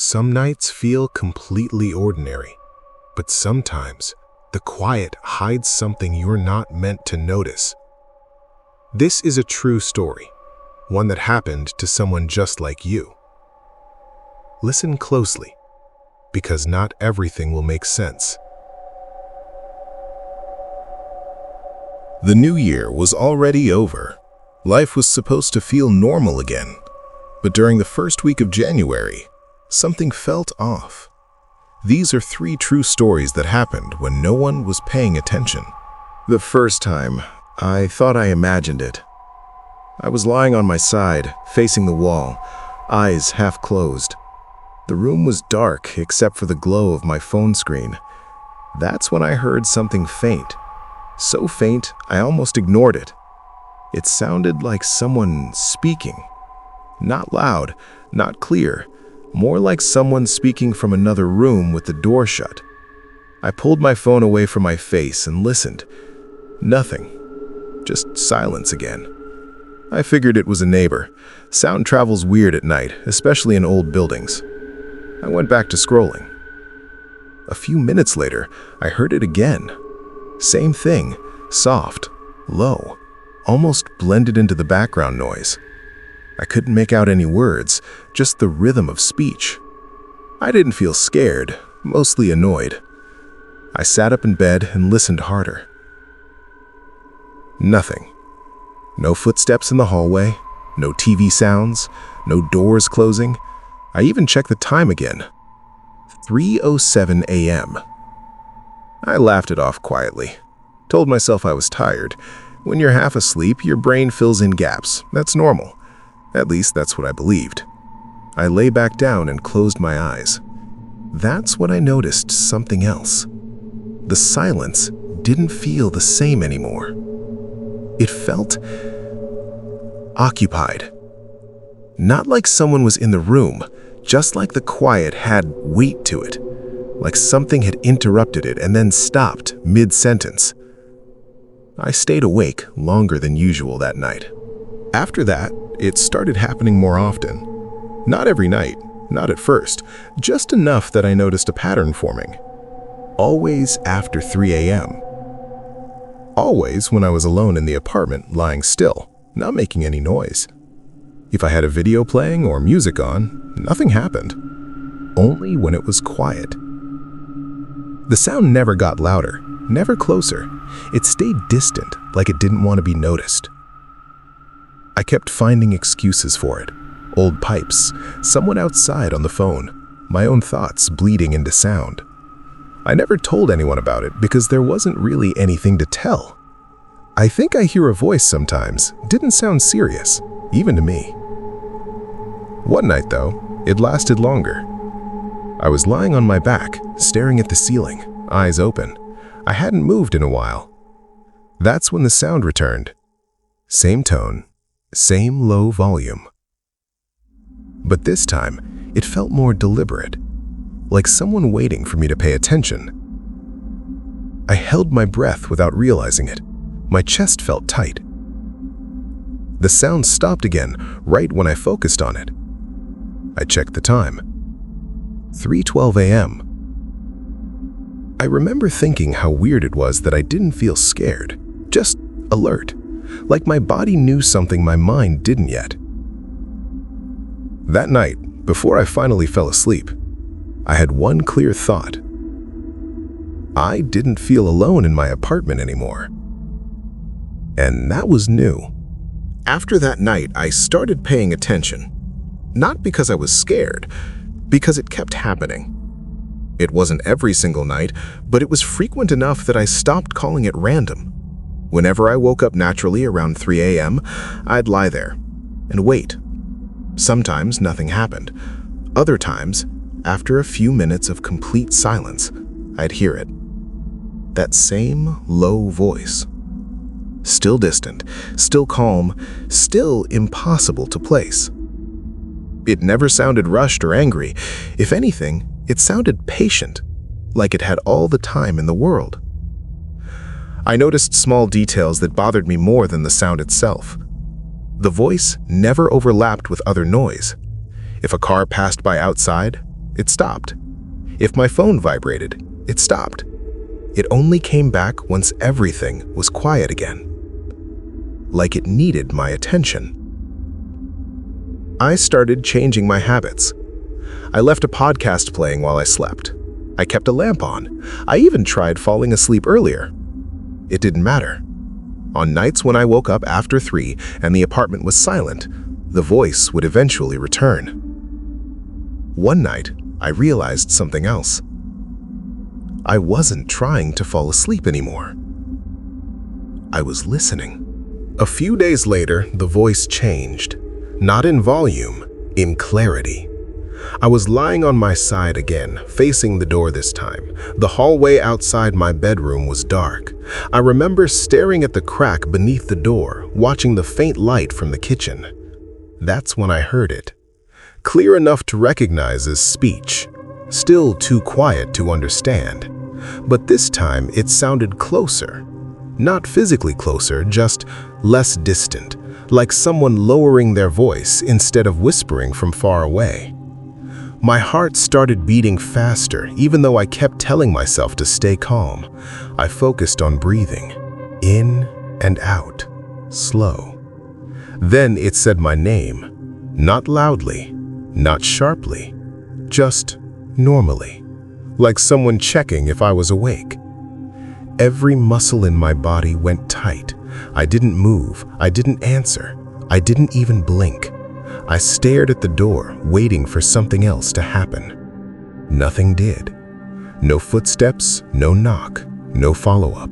Some nights feel completely ordinary, but sometimes the quiet hides something you're not meant to notice. This is a true story, one that happened to someone just like you. Listen closely, because not everything will make sense. The new year was already over. Life was supposed to feel normal again. But during the first week of January, something felt off. These are 3 true stories that happened when no one was paying attention. The first time, I thought I imagined it. I was lying on my side, facing the wall, eyes half closed. The room was dark except for the glow of my phone screen. That's when I heard something faint. So faint, I almost ignored it. It sounded like someone speaking. Not loud, not clear, more like someone speaking from another room with the door shut. I pulled my phone away from my face and listened. Nothing. Just silence again. I figured it was a neighbor. Sound travels weird at night, especially in old buildings. I went back to scrolling. A few minutes later, I heard it again. Same thing, soft, low, almost blended into the background noise. I couldn't make out any words, just the rhythm of speech. I didn't feel scared, mostly annoyed. I sat up in bed and listened harder. Nothing. No footsteps in the hallway, no TV sounds, no doors closing. I even checked the time again. 3:07 a.m. I laughed it off quietly. Told myself I was tired. When you're half asleep, your brain fills in gaps. That's normal. At least that's what I believed. I lay back down and closed my eyes. That's when I noticed something else. The silence didn't feel the same anymore. It felt occupied. Not like someone was in the room, just like the quiet had weight to it, like something had interrupted it and then stopped mid-sentence. I stayed awake longer than usual that night. After that, it started happening more often. Not every night, not at first, just enough that I noticed a pattern forming. Always after 3 a.m. Always when I was alone in the apartment, lying still, not making any noise. If I had a video playing or music on, nothing happened. Only when it was quiet. The sound never got louder, never closer. It stayed distant, like it didn't want to be noticed. I kept finding excuses for it. Old pipes, someone outside on the phone, my own thoughts bleeding into sound. I never told anyone about it because there wasn't really anything to tell. I think I hear a voice sometimes. Didn't sound serious, even to me. One night, though, it lasted longer. I was lying on my back, staring at the ceiling, eyes open. I hadn't moved in a while. That's when the sound returned. Same tone, same low volume. But this time, it felt more deliberate, like someone waiting for me to pay attention. I held my breath without realizing it. My chest felt tight. The sound stopped again right when I focused on it. I checked the time. 3:12 a.m. I remember thinking how weird it was that I didn't feel scared, just alert, like my body knew something my mind didn't yet. That night, before I finally fell asleep, I had one clear thought. I didn't feel alone in my apartment anymore. And that was new. After that night, I started paying attention. Not because I was scared, because it kept happening. It wasn't every single night, but it was frequent enough that I stopped calling it random. Whenever I woke up naturally around 3 a.m., I'd lie there and wait. Sometimes nothing happened. Other times, after a few minutes of complete silence, I'd hear it. That same low voice. Still distant, still calm, still impossible to place. It never sounded rushed or angry. If anything, it sounded patient, like it had all the time in the world. I noticed small details that bothered me more than the sound itself. The voice never overlapped with other noise. If a car passed by outside, it stopped. If my phone vibrated, it stopped. It only came back once everything was quiet again. Like it needed my attention. I started changing my habits. I left a podcast playing while I slept. I kept a lamp on. I even tried falling asleep earlier. It didn't matter. On nights when I woke up after 3 and the apartment was silent, the voice would eventually return. One night, I realized something else. I wasn't trying to fall asleep anymore. I was listening. A few days later, the voice changed. Not in volume, in clarity. I was lying on my side again, facing the door this time. The hallway outside my bedroom was dark. I remember staring at the crack beneath the door, watching the faint light from the kitchen. That's when I heard it. Clear enough to recognize as speech. Still too quiet to understand. But this time it sounded closer. Not physically closer, just less distant, like someone lowering their voice instead of whispering from far away. My heart started beating faster, even though I kept telling myself to stay calm. I focused on breathing, in and out, slow. Then it said my name, not loudly, not sharply, just normally, like someone checking if I was awake. Every muscle in my body went tight. I didn't move, I didn't answer, I didn't even blink. I stared at the door, waiting for something else to happen. Nothing did. No footsteps, no knock, no follow-up.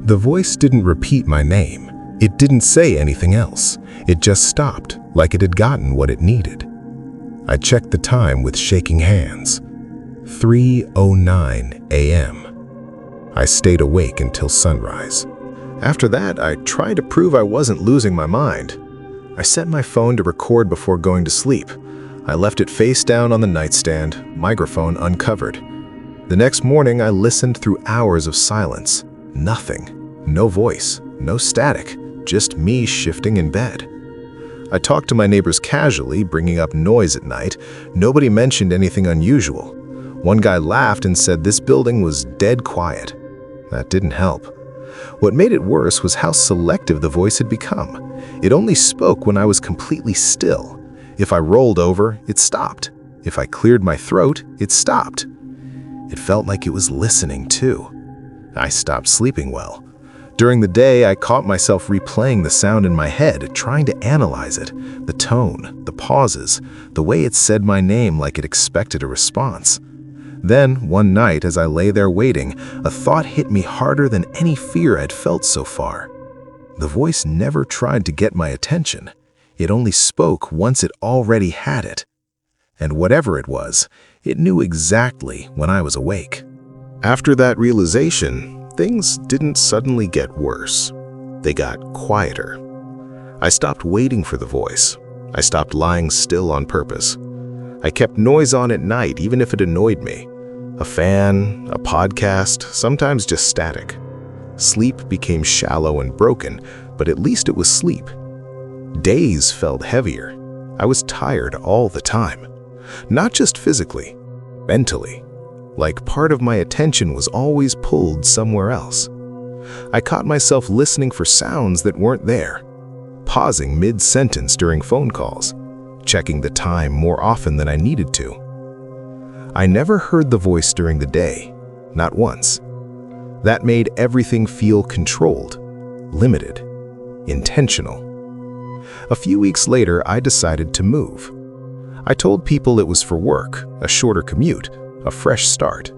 The voice didn't repeat my name. It didn't say anything else. It just stopped, like it had gotten what it needed. I checked the time with shaking hands. 3:09 a.m. I stayed awake until sunrise. After that, I tried to prove I wasn't losing my mind. I set my phone to record before going to sleep. I left it face down on the nightstand, microphone uncovered. The next morning, I listened through hours of silence. Nothing. No voice. No static. Just me shifting in bed. I talked to my neighbors casually, bringing up noise at night. Nobody mentioned anything unusual. One guy laughed and said this building was dead quiet. That didn't help. What made it worse was how selective the voice had become. It only spoke when I was completely still. If I rolled over, it stopped. If I cleared my throat, it stopped. It felt like it was listening too. I stopped sleeping well. During the day, I caught myself replaying the sound in my head, trying to analyze it. The tone, the pauses, the way it said my name like it expected a response. Then, one night, as I lay there waiting, a thought hit me harder than any fear I'd felt so far. The voice never tried to get my attention. It only spoke once it already had it. And whatever it was, it knew exactly when I was awake. After that realization, things didn't suddenly get worse. They got quieter. I stopped waiting for the voice. I stopped lying still on purpose. I kept noise on at night, even if it annoyed me. A fan, a podcast, sometimes just static. Sleep became shallow and broken, but at least it was sleep. Days felt heavier. I was tired all the time. Not just physically, mentally. Like part of my attention was always pulled somewhere else. I caught myself listening for sounds that weren't there, pausing mid-sentence during phone calls, checking the time more often than I needed to. I never heard the voice during the day, not once. That made everything feel controlled, limited, intentional. A few weeks later, I decided to move. I told people it was for work, a shorter commute, a fresh start.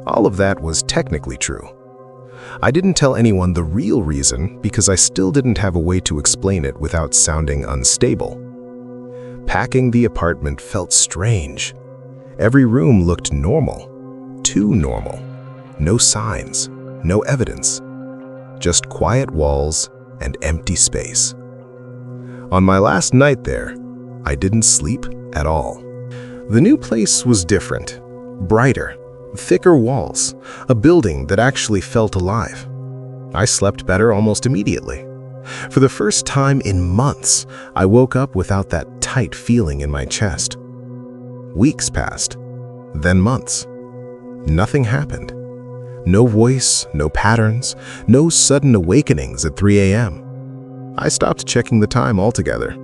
All of that was technically true. I didn't tell anyone the real reason because I still didn't have a way to explain it without sounding unstable. Packing the apartment felt strange. Every room looked normal, too normal. No signs, no evidence. Just quiet walls and empty space. On my last night there, I didn't sleep at all. The new place was different, brighter, thicker walls, a building that actually felt alive. I slept better almost immediately. For the first time in months, I woke up without that tight feeling in my chest. Weeks passed. then months. Nothing happened. No voice, no patterns, no sudden awakenings at 3 a.m. I stopped checking the time altogether.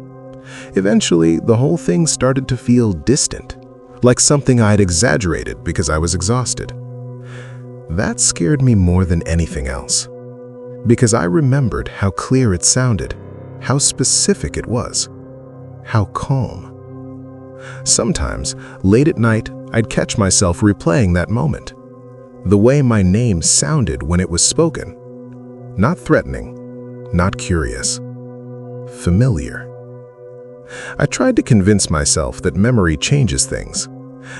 Eventually, the whole thing started to feel distant, like something I'd exaggerated because I was exhausted. That scared me more than anything else, because I remembered how clear it sounded, how specific it was, how calm. Sometimes, late at night, I'd catch myself replaying that moment. The way my name sounded when it was spoken. Not threatening, not curious. Familiar. I tried to convince myself that memory changes things,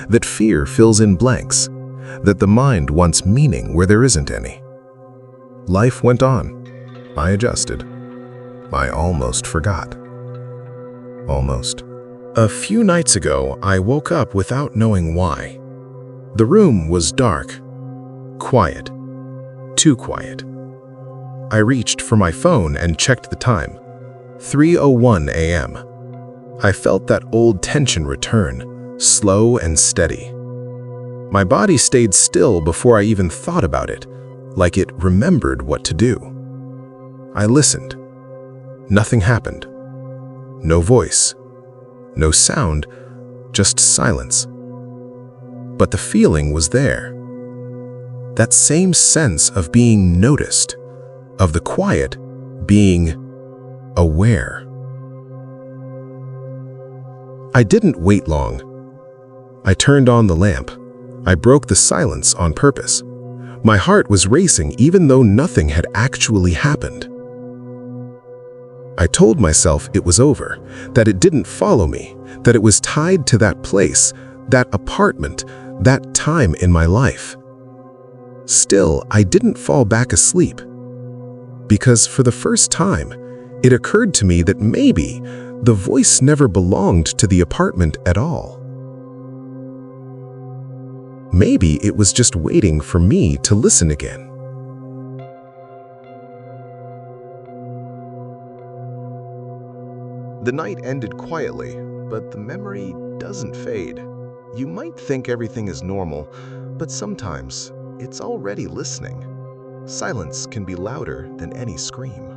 that fear fills in blanks, that the mind wants meaning where there isn't any. Life went on. I adjusted. I almost forgot. Almost. A few nights ago, I woke up without knowing why. The room was dark, quiet, too quiet. I reached for my phone and checked the time. 3:01 a.m. I felt that old tension return, slow and steady. My body stayed still before I even thought about it, like it remembered what to do. I listened. Nothing happened. No voice. No sound, just silence. But the feeling was there. That same sense of being noticed, of the quiet being aware. I didn't wait long. I turned on the lamp. I broke the silence on purpose. My heart was racing even though nothing had actually happened. I told myself it was over, that it didn't follow me, that it was tied to that place, that apartment, that time in my life. Still, I didn't fall back asleep. Because for the first time, it occurred to me that maybe the voice never belonged to the apartment at all. Maybe it was just waiting for me to listen again. The night ended quietly, but the memory doesn't fade. You might think everything is normal, but sometimes it's already listening. Silence can be louder than any scream.